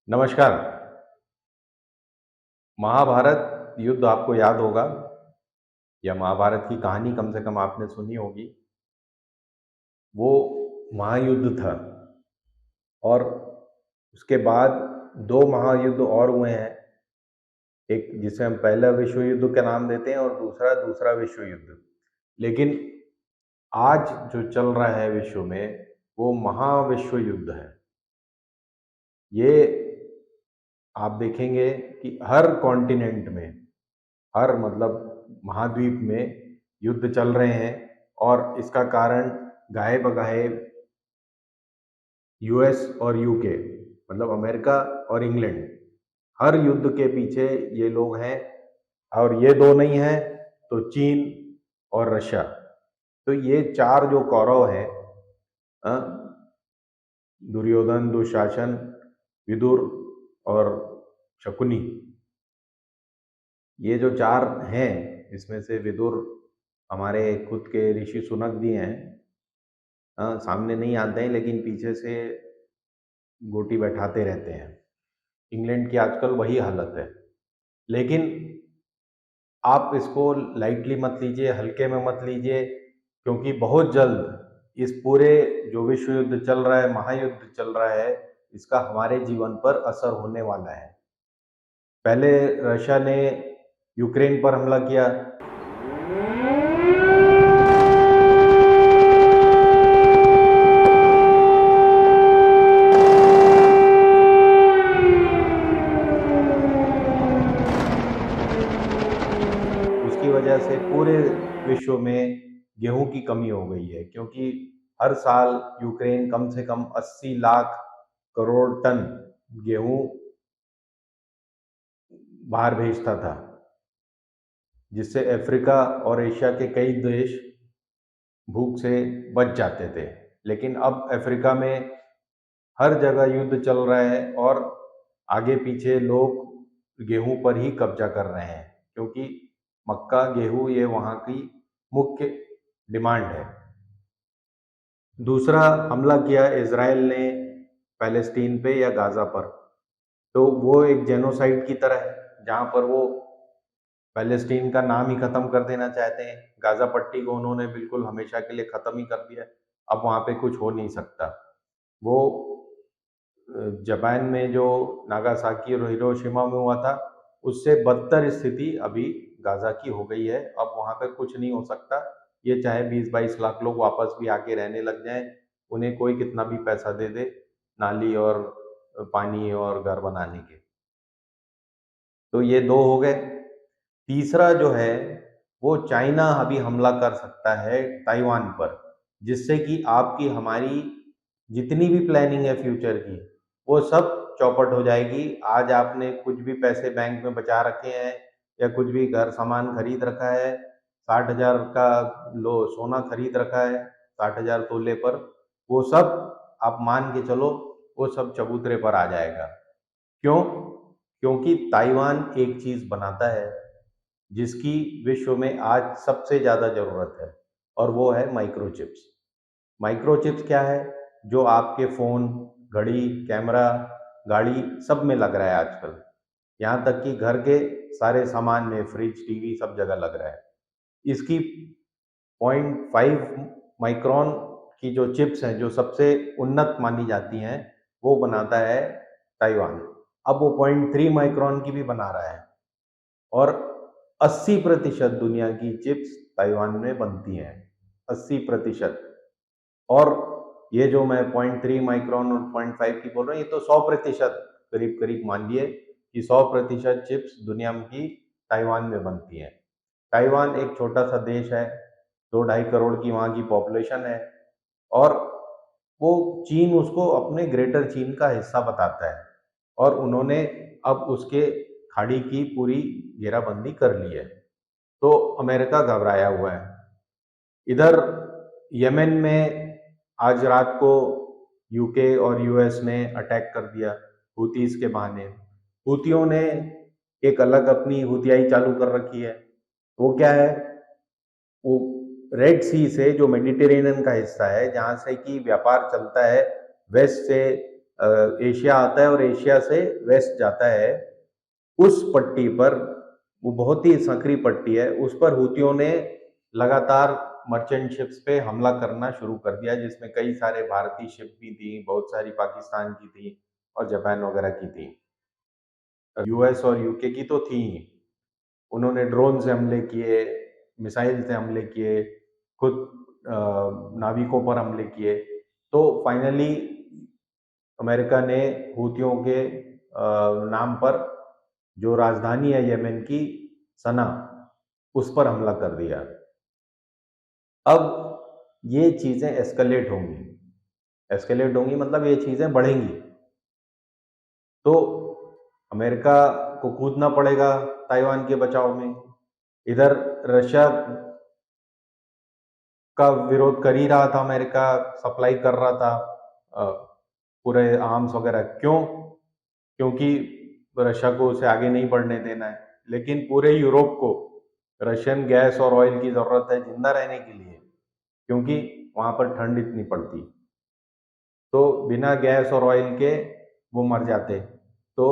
नमस्कार। महाभारत युद्ध आपको याद होगा या महाभारत की कहानी कम से कम आपने सुनी होगी। वो महायुद्ध था और उसके बाद दो महायुद्ध और हुए हैं। एक जिसे हम पहला विश्व युद्ध का नाम देते हैं और दूसरा दूसरा विश्व युद्ध। लेकिन आज जो चल रहा है विश्व में वो महाविश्व युद्ध है। ये आप देखेंगे कि हर कॉन्टिनेंट में, हर मतलब महाद्वीप में युद्ध चल रहे हैं और इसका कारण गाहे बगाहे यूएस और यूके मतलब अमेरिका और इंग्लैंड, हर युद्ध के पीछे ये लोग हैं। और ये दो नहीं हैं तो चीन और रशिया। तो ये चार जो कौरव हैं, अ, दुर्योधन, दुशासन, विदुर और शकुनी, ये जो चार हैं इसमें से विदुर हमारे खुद के ऋषि सुनक भी हैं। सामने नहीं आते हैं लेकिन पीछे से गोटी बैठाते रहते हैं। इंग्लैंड की आजकल वही हालत है। लेकिन आप इसको लाइटली मत लीजिए, हल्के में मत लीजिए, क्योंकि बहुत जल्द इस पूरे जो विश्व युद्ध चल रहा है, महायुद्ध चल रहा है, इसका हमारे जीवन पर असर होने वाला है। पहले रशिया ने यूक्रेन पर हमला किया, उसकी वजह से पूरे विश्व में गेहूं की कमी हो गई है, क्योंकि हर साल यूक्रेन कम से कम 80 लाख करोड़ टन गेहूं बाहर भेजता था, जिससे अफ्रीका और एशिया के कई देश भूख से बच जाते थे। लेकिन अब अफ्रीका में हर जगह युद्ध चल रहा है और आगे पीछे लोग गेहूं पर ही कब्जा कर रहे हैं, क्योंकि मक्का गेहूं ये वहाँ की मुख्य डिमांड है। दूसरा हमला किया इजराइल ने पैलेस्टीन पे या गाजा पर, तो वो एक जेनोसाइड की तरह है, जहाँ पर वो पैलेस्टीन का नाम ही खत्म कर देना चाहते हैं। गाजा पट्टी को उन्होंने बिल्कुल हमेशा के लिए खत्म ही कर दिया। अब वहाँ पे कुछ हो नहीं सकता। वो जापान में जो नागासाकी और हिरोशिमा में हुआ था, उससे बदतर स्थिति अभी गाजा की हो गई है। अब वहाँ पे कुछ नहीं हो सकता। ये चाहे 20-22 लाख लोग वापस भी आके रहने लग जाएं, उन्हें कोई कितना भी पैसा दे दे नाली और पानी और घर बनाने के। तो ये दो हो गए। तीसरा जो है वो चाइना अभी हमला कर सकता है ताइवान पर, जिससे कि आपकी हमारी जितनी भी प्लानिंग है फ्यूचर की, वो सब चौपट हो जाएगी। आज आपने कुछ भी पैसे बैंक में बचा रखे हैं या कुछ भी घर सामान खरीद रखा है, 60,000 का लो सोना खरीद रखा है 60,000 तोले पर, वो सब आप मान के चलो वो सब चबूतरे पर आ जाएगा। क्यों? क्योंकि ताइवान एक चीज बनाता है जिसकी विश्व में आज सबसे ज़्यादा ज़रूरत है, और वो है माइक्रोचिप्स। माइक्रोचिप्स क्या है? जो आपके फ़ोन, घड़ी, कैमरा, गाड़ी सब में लग रहा है आजकल। यहाँ तक कि घर के सारे सामान में, फ्रिज, टीवी सब जगह लग रहा है। इसकी 0.5 माइक्रोन की जो चिप्स हैं, जो सबसे उन्नत मानी जाती हैं, वो बनाता है ताइवान। अब वो 0.3 माइक्रोन की भी बना रहा है और 80% दुनिया की चिप्स ताइवान में बनती हैं। 80%। और ये जो मैं 0.3 माइक्रोन और 0.5 की बोल रहा हूँ, ये तो 100% करीब करीब मान लिए कि 100% चिप्स दुनिया की ताइवान में बनती हैं। ताइवान एक छोटा सा देश है, 2-2.5 करोड़ की वहाँ की पॉपुलेशन है, और वो चीन उसको अपने ग्रेटर चीन का हिस्सा बताता है, और उन्होंने अब उसके खाड़ी की पूरी घेराबंदी कर ली है। तो अमेरिका घबराया हुआ है। इधर यमन में आज रात को यूके और यूएस ने अटैक कर दिया हुतीस के बहाने। हुतियों ने एक अलग अपनी हुतियाई चालू कर रखी है। वो क्या है? वो रेड सी से, जो मेडिटेरेनियन का हिस्सा है, जहाँ से कि व्यापार चलता है वेस्ट से एशिया आता है और एशिया से वेस्ट जाता है, उस पट्टी पर, वो बहुत ही संकरी पट्टी है, उस पर हूतियों ने लगातार मर्चेंट शिप्स पे हमला करना शुरू कर दिया, जिसमें कई सारे भारतीय शिप भी थी, बहुत सारी पाकिस्तान की थी और जापान वगैरह की थी। यूएस और यूके की तो थी ही। उन्होंने ड्रोन से हमले किए, मिसाइल से हमले किए, खुद नाविकों पर हमले किए। तो फाइनली अमेरिका ने हूतियों के नाम पर जो राजधानी है यमेन की, सना, उस पर हमला कर दिया। अब ये चीजें एस्केलेट होंगी मतलब ये चीजें बढ़ेंगी, तो अमेरिका को कूदना पड़ेगा ताइवान के बचाव में। इधर रशिया का विरोध कर ही रहा था, अमेरिका सप्लाई कर रहा था पूरे आर्म्स वगैरह। क्यों? क्योंकि रशिया को उसे आगे नहीं बढ़ने देना है। लेकिन पूरे यूरोप को रशियन गैस और ऑयल की जरूरत है जिंदा रहने के लिए, क्योंकि वहां पर ठंड इतनी पड़ती, तो बिना गैस और ऑयल के वो मर जाते। तो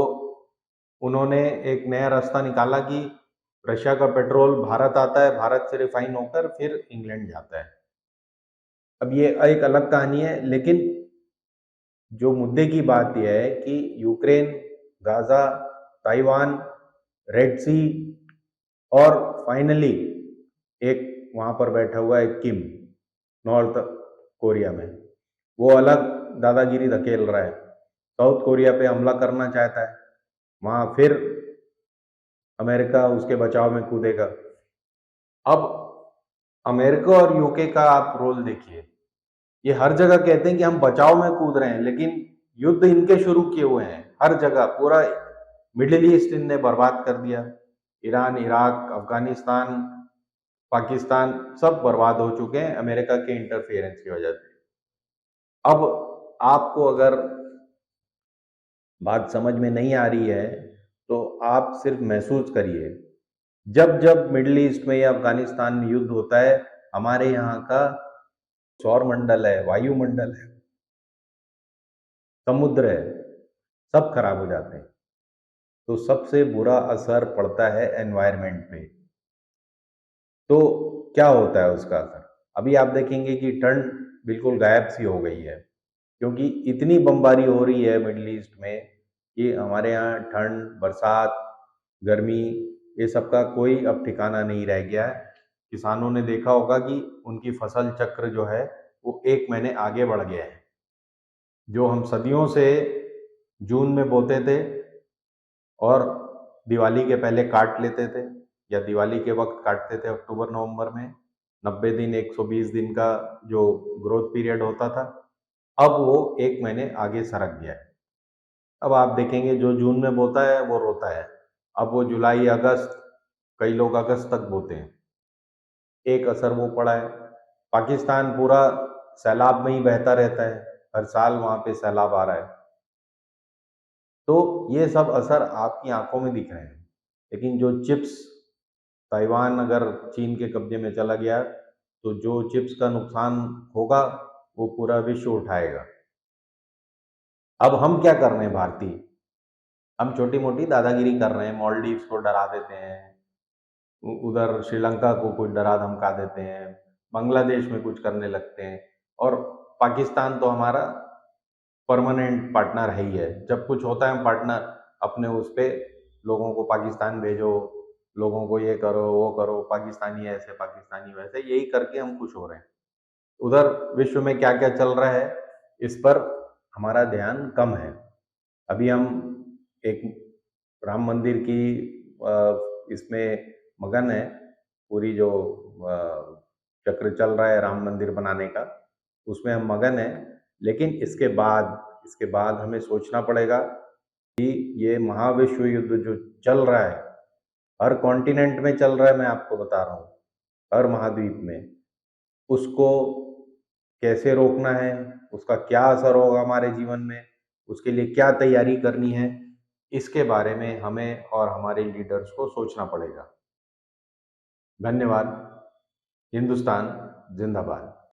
उन्होंने एक नया रास्ता निकाला कि रशिया का पेट्रोल भारत आता है, भारत से रिफाइन होकर फिर इंग्लैंड जाता है। अब ये एक अलग कहानी है, लेकिन जो मुद्दे की बात यह है कि यूक्रेन, गाजा, ताइवान, रेड सी और फाइनली एक वहां पर बैठा हुआ है किम, नॉर्थ कोरिया में, वो अलग दादागिरी धकेल रहा है, साउथ कोरिया पे हमला करना चाहता है, वहां फिर अमेरिका उसके बचाव में कूदेगा। अब अमेरिका और यूके का आप रोल देखिए, ये हर जगह कहते हैं कि हम बचाव में कूद रहे हैं, लेकिन युद्ध इनके शुरू किए हुए हैं हर जगह। पूरा मिडिल ईस्ट इनने बर्बाद कर दिया, ईरान, इराक, अफगानिस्तान, पाकिस्तान सब बर्बाद हो चुके हैं अमेरिका के इंटरफेरेंस की वजह से। अब आपको अगर बात समझ में नहीं आ रही है तो आप सिर्फ महसूस करिए, जब जब मिडिल ईस्ट में या अफगानिस्तान में युद्ध होता है, हमारे यहाँ का सौर मंडल है, वायुमंडल है, समुद्र है, सब खराब हो जाते हैं। तो सबसे बुरा असर पड़ता है एनवायरनमेंट पे। तो क्या होता है उसका असर? अभी आप देखेंगे कि ठंड बिल्कुल गायब सी हो गई है, क्योंकि इतनी बमबारी हो रही है मिडिल ईस्ट में कि हमारे यहाँ ठंड, बरसात, गर्मी, ये सब का कोई अब ठिकाना नहीं रह गया है। किसानों ने देखा होगा कि उनकी फसल चक्र जो है वो 1 महीने आगे बढ़ गया है। जो हम सदियों से जून में बोते थे और दिवाली के पहले काट लेते थे, या दिवाली के वक्त काटते थे अक्टूबर नवंबर में, 90 दिन 120 दिन का जो ग्रोथ पीरियड होता था, अब वो 1 महीने आगे सरक गया है। अब आप देखेंगे जो जून में बोता है वो रोता है, अब वो जुलाई, अगस्त, कई लोग अगस्त तक बोते हैं। एक असर वो पड़ा है। पाकिस्तान पूरा सैलाब में ही बहता रहता है, हर साल वहां पे सैलाब आ रहा है। तो ये सब असर आपकी आंखों में दिख रहे हैं। लेकिन जो चिप्स, ताइवान अगर चीन के कब्जे में चला गया तो जो चिप्स का नुकसान होगा वो पूरा विश्व उठाएगा। अब हम क्या कर रहे हैं भारतीय? हम छोटी मोटी दादागिरी कर रहे हैं, मालदीव्स को डरा देते हैं, उधर श्रीलंका को कुछ डरा धमका देते हैं, बांग्लादेश में कुछ करने लगते हैं, और पाकिस्तान तो हमारा परमानेंट पार्टनर है ही है। जब कुछ होता है हम पार्टनर अपने उस पे लोगों को पाकिस्तान भेजो, लोगों को ये करो वो करो, पाकिस्तानी ऐसे पाकिस्तानी वैसे, यही करके हम खुश हो रहे हैं। उधर विश्व में क्या क्या चल रहा है इस पर हमारा ध्यान कम है। अभी हम एक राम मंदिर की इसमें मगन है, पूरी जो चक्र चल रहा है राम मंदिर बनाने का, उसमें हम मगन हैं। लेकिन इसके बाद हमें सोचना पड़ेगा कि ये महाविश्व युद्ध जो चल रहा है, हर कॉन्टिनेंट में चल रहा है, मैं आपको बता रहा हूँ, हर महाद्वीप में, उसको कैसे रोकना है, उसका क्या असर होगा हमारे जीवन में, उसके लिए क्या तैयारी करनी है, इसके बारे में हमें और हमारे लीडर्स को सोचना पड़ेगा। धन्यवाद। हिंदुस्तान जिंदाबाद।